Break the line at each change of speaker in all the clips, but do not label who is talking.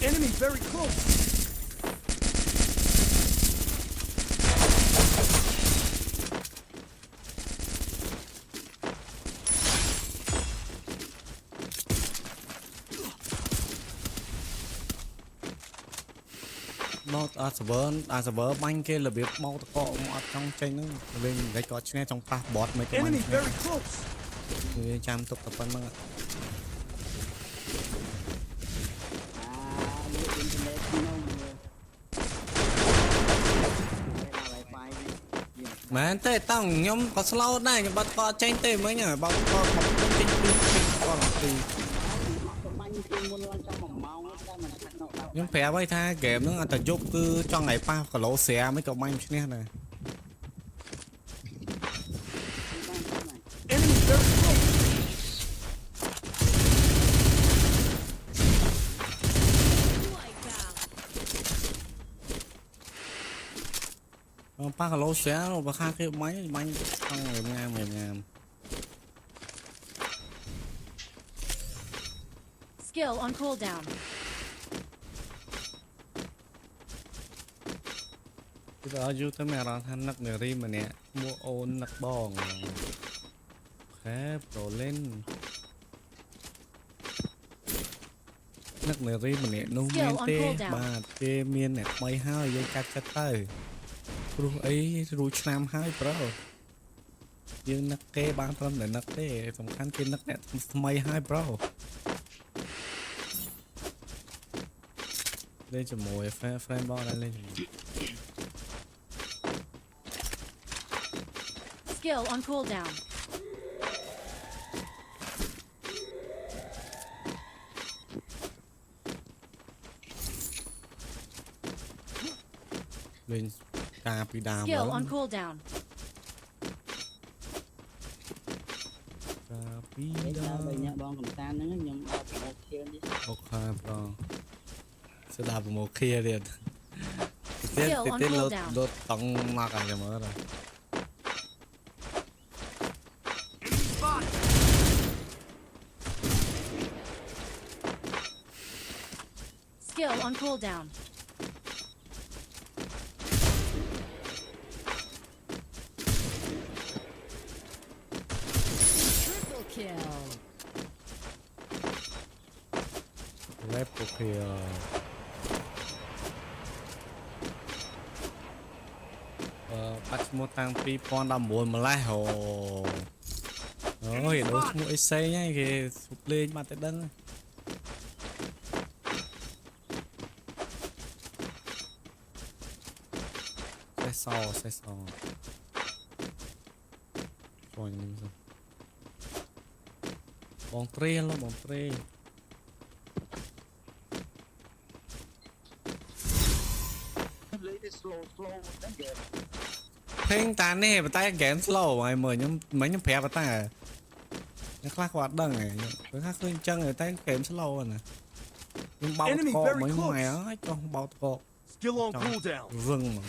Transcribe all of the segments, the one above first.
Enemy very close.
Một server banh kia là việc mau cọ một trong tranh nó lên cái có nghe trong pa bot mấy cái
Enemy very close.
người chăm tục tập phân mà mà tê tao nhóm có slow này nhưng bắt có tranh tê mới nhở bao có một tranh còn thì nhưng phải bay tha game nó ta giúp cứ cho ngày pa có lỗ xe mấy cậu banh nè này
Enemy very close.
pa có lỗ xe rồi và khai cái máy banh xong rồi ngam
Skill on cooldown.
bây giờ du tới mẹ ra than nắc người mà nè mua ôn nắc bong khép rồi lên nắc người mà nè nu men tê ba tê miên nè bay hai dây cắt cắt tay ru ấy ru nam hai pro dương nắc kê ba trăm để nắc tê sòng khăn kia nắc nè mây hai pro lên cho mồi frame ball lên
Skill on cooldown.
lên cà pi đào
Skill on cooldown.
cà pi đào ok bro sẽ đào một kia liền tiếp lột tông mặc à mở rồi
Skill on cooldown. Triple kill.
lép một kia bắt một tăng pi pon đầm buồn mà lại hồ ôi đối mũi xây nhá kì sụp lên mà tới đăng xe sò rồi bóng tre lo bóng tre phênh tán nè bà tay kém slow mà mời mấy nhóm phép bà tay nó khác hoạt đằng này nó khác hơn chân người tay kém slow rồi nè nhưng bao cọ mấy ngoài á cho bao cọ
Skill on cooldown.
rừng mà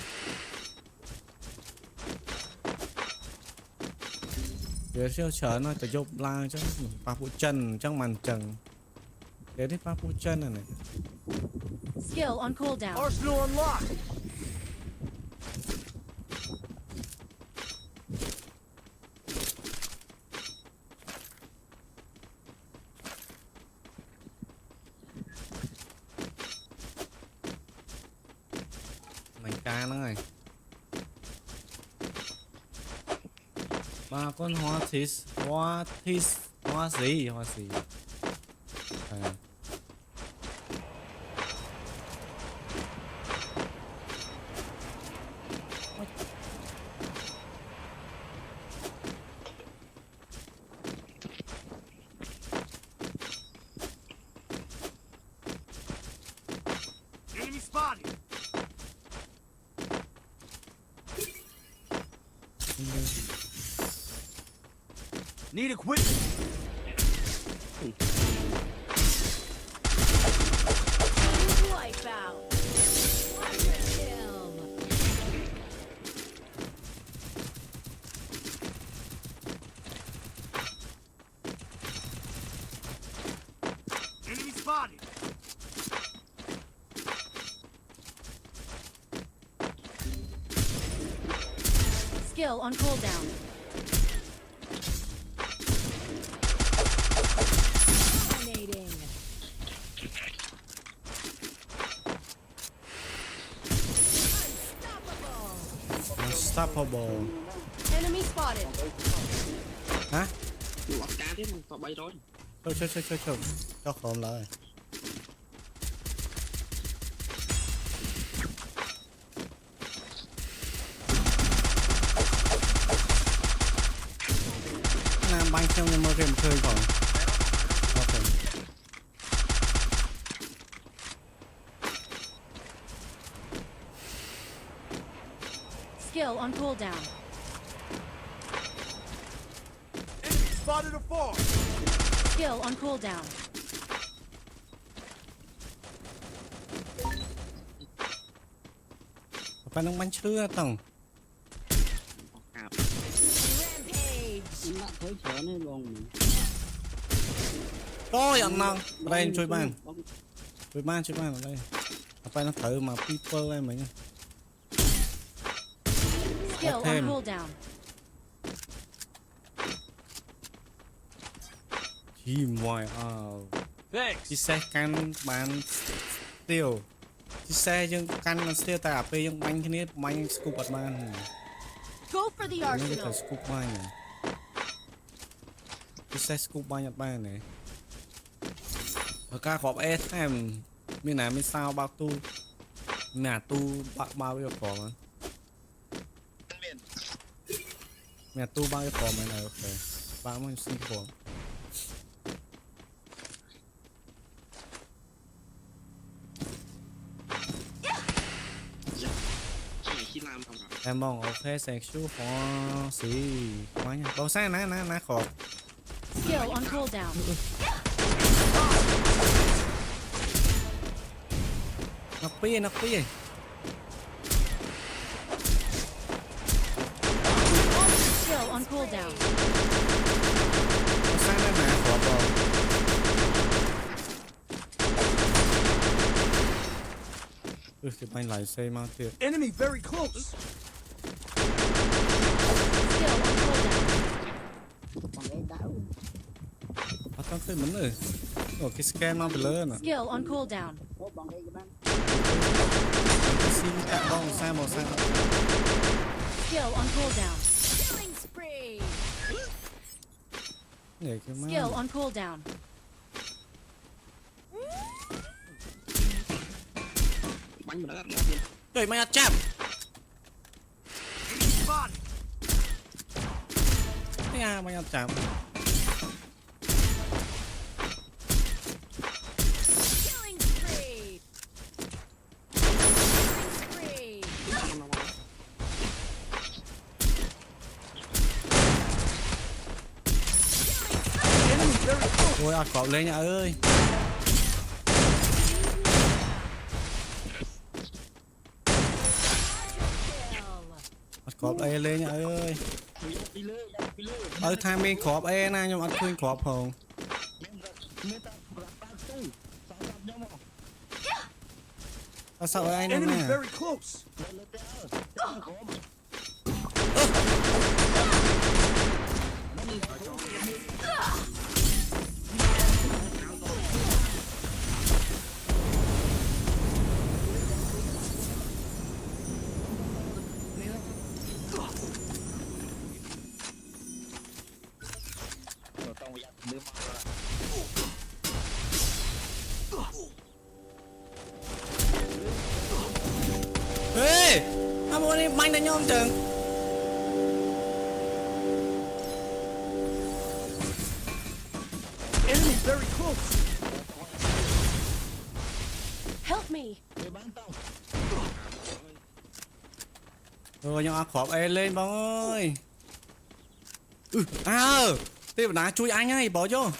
để siêu chở nó phải giúp la chứ ba phụ chân trong màn trần để đi ba phụ chân này
Skill on cooldown.
Arsenal unlocked.
mảnh ca nó này ba con hoa gì à.
Enemy spotted. Need equipment.
Wipe out. Kill. Skill on cooldown. Dominating.
Unstoppable
Enemy spotted.
hả
อยู่ออกการที่มันต่อใบร้อน
chơi cho khổm lại làm bánh trong nhưng mà game chơi còn ok
Skill on cooldown.
Enemy spotted afar.
Skill on cooldown.
phải nông bánh chưa tầng
ออกการ
Rampage.
มันละเฉยเฉยนี่ลง
tôi ăn ngon đây chui ban ở đây phải nó thử mà people em mình
Skill on
thêm.
cooldown.
chỉ ngoài
Thanks.
chỉ xe căn bán tiêu chỉ xe nhưng căn là tiêu tại AP nhưng bánh cái nít bánh scoop bật man
Go for the
nó cái
arsenal.
scoop bánh này chỉ xe scoop bánh Nhật Bản này ở ca khóp S em mình nào mình sao bao tu nhà tu bao nhiêu khóp mà nhà tu bao nhiêu khóp này ok bao nhiêu xin khóp
ใช่ขี้ลามทำกับ
em mong ok sexual for xí quá nha bao xa ná khóp
Skill on cooldown.
nó phi
Skill on cooldown.
nó sang đây nè khóp rồi cái bánh lại xây mau tiệt
Enemy very close.
Skill on cooldown.
ฝั่งไอ้ดาว
bắt tao tới mình rồi rồi cái scan mau bị lớn nè
Skill on cooldown.
โอ้ฝั่งไอ้กันบ้าง
cái xin cạn bông xa màu xanh
Skill on cooldown. Killing spree.
để cái má
Skill on cooldown.
bánh mà đã ngon hơn
trời mày ăn chạm
Enemy spotted.
thế à mày ăn chạm
Killing spree. Killing spree.
มันระวัง
Enemy very close.
rồi ăn cọp lên nhà ơi ăn cọp e lên nhà ơi
ไปเลยไปเลย
tham mình cọp e na nhưng ăn khuyên cọp hồng
เมตาปรับปรับตู้สองรับย่อม
tao sợ anh
Enemy
nè
very close.
เลยเจ้าขอม ต้องอยากลืมมา
ê anh muốn đi bánh đánh nhau không chừng
Enemy very close.
Help me.
เดี๋ยวบ้านต้อง
rồi nhưng ăn cọp e lên bóng ơi tiếp đá chui anh ấy bỏ vô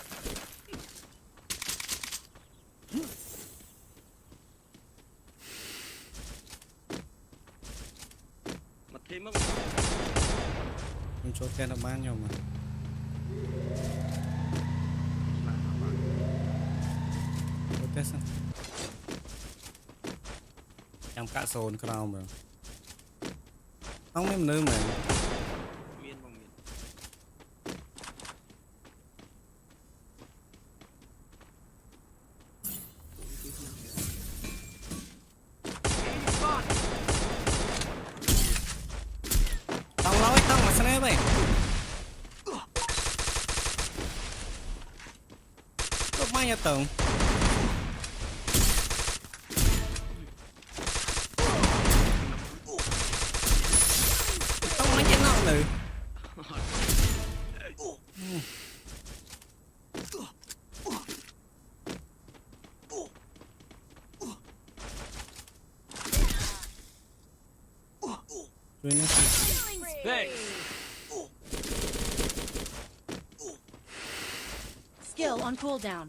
มาเทมั้ง
mình cho tên là ban nhau mà cho tên sao em cả sồn crown mà không biết nơi mà ញអត់ទៅតោះមិនយ៉ាងណានៅ ជួយនេះ
Killing
Thanks.
spree. Skill on cooldown.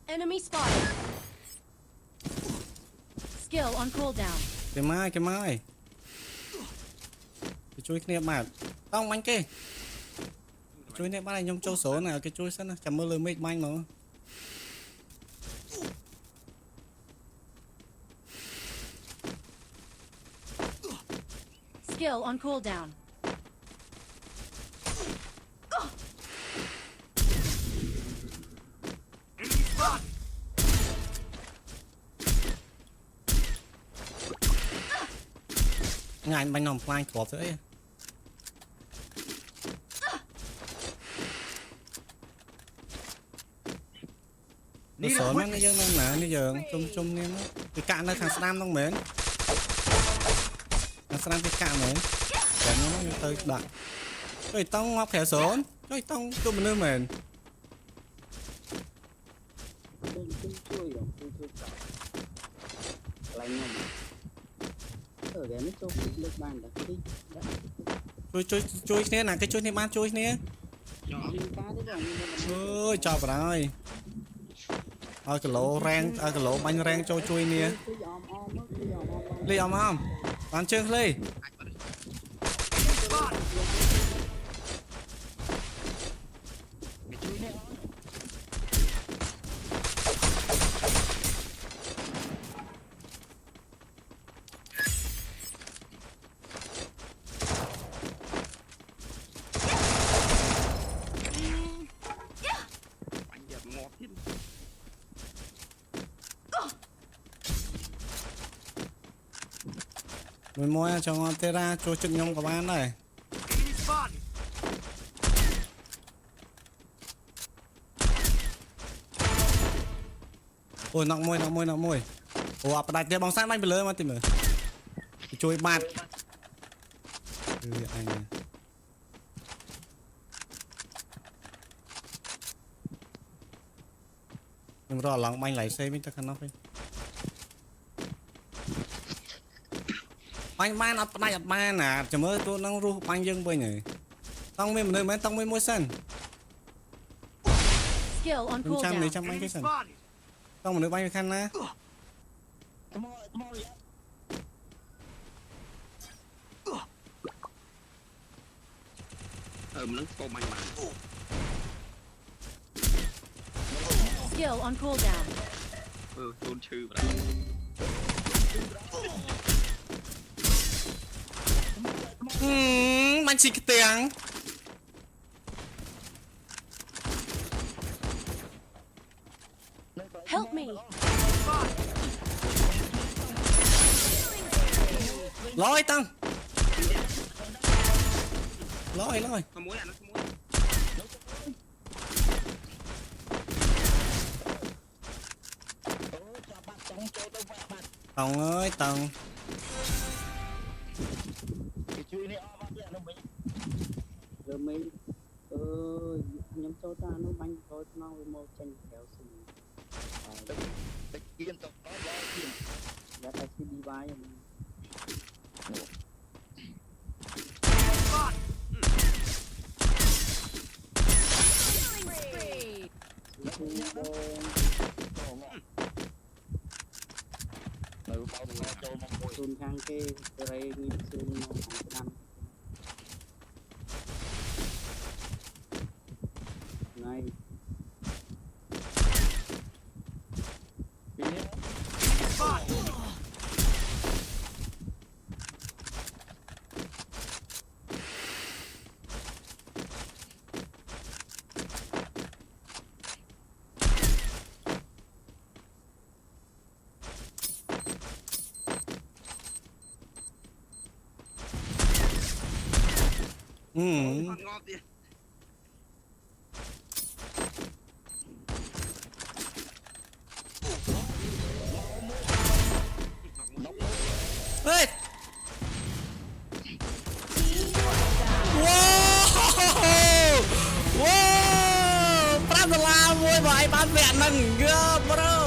Enemy spotted. Skill on cooldown.
គេមកគេជួយគ្នាបាទតោះបាញ់គេជួយនេះបាទខ្ញុំចូល0ណាគេជួយសិនណាចាំមើលលើមេឃបាញ់មក
Skill on cooldown.
ងាយបាញ់នំខ្លាញ់ក្របទៅអី
Need
ស
a
ល់
quick
នេះយើងនៅណានេះយើងជុំនេះមកគេកាក់នៅខាងស្ដាំហ្នឹងមែនខាងស្ដាំគេកាក់មែនតែខ្ញុំទៅដាក់ជួយតង់មកក្រៅ0ជួយតង់ទៅមនុស្សមែន
ជួយកន្លែងខ្ញុំគេនេះចូលលើកបានតែទី
ជួយគ្នាណាគេជួយគ្នាបានជួយគ្នា
មានការទេបង
អើយចាប់បណ្ដោយឲ្យគីឡូរ៉េងឲ្យគីឡូបាញ់រ៉េងចូលជួយគ្នា
គឺអមមកគឺអម
លីអមបានជើងលេ
បាញ់យកងាប់ទៀត
មួយចង់អត់ទេរ៉ាជួយជឹកខ្ញុំក៏បានដែរ
Enemy spotted.
អូយណក់មួយអូអត់ផ្ដាច់ទេបងសានបាញ់ទៅលើមកទីមើលជួយបាត់គឺអញខ្ញុំរកឡងបាញ់ឡៃសេវិញទៅខាងនោះវិញបាញ់បានអត់ផ្ដាច់អត់បានណាចាំមើលទូនឹងរស់បាញ់យើងវិញហើយតង់មានមនុស្សមែនតង់មានមួយសិន
Skill on
ខ្ញុំចាំ
cooldown.
នេះចាំបាញ់
Enemy
គេសិន
spotted.
តង់មនុស្សបាញ់ទៅខាងណា
ថ្មយ៉ាមិនស្គមបាញ់បាន
Skill on cooldown.
ជូនឈឺបាទ
បាញ់ស៊ីខ្ទាំង
Help me.
ឡយតង់ឡយ
មួយអានោះមួយ ចាប់បាត់ចង់ចូលទៅបាត់
តង់អើយតង់
គេជួយនេះអស់បាត់ទៀតនោះមិញលើមិញខ្ញុំចូលតានោះបាញ់ចូលថ្នងវាមកចេញក្រៅស៊ីតែគៀនទៅដល់ឡគៀនយ៉ាតែ CDY ហ្នឹង
Killing spree.
នៅបោកចូលមកមួយជូនខាងគេរេងជូនមកខាងស្ដាំណៃពីនេះ
Spotted.
ងប់ទៀត
เฮ้ย ว้าวว้าวปลาตลาดมวยบ่อยบ้านแฝดนั่งเยอะบรอ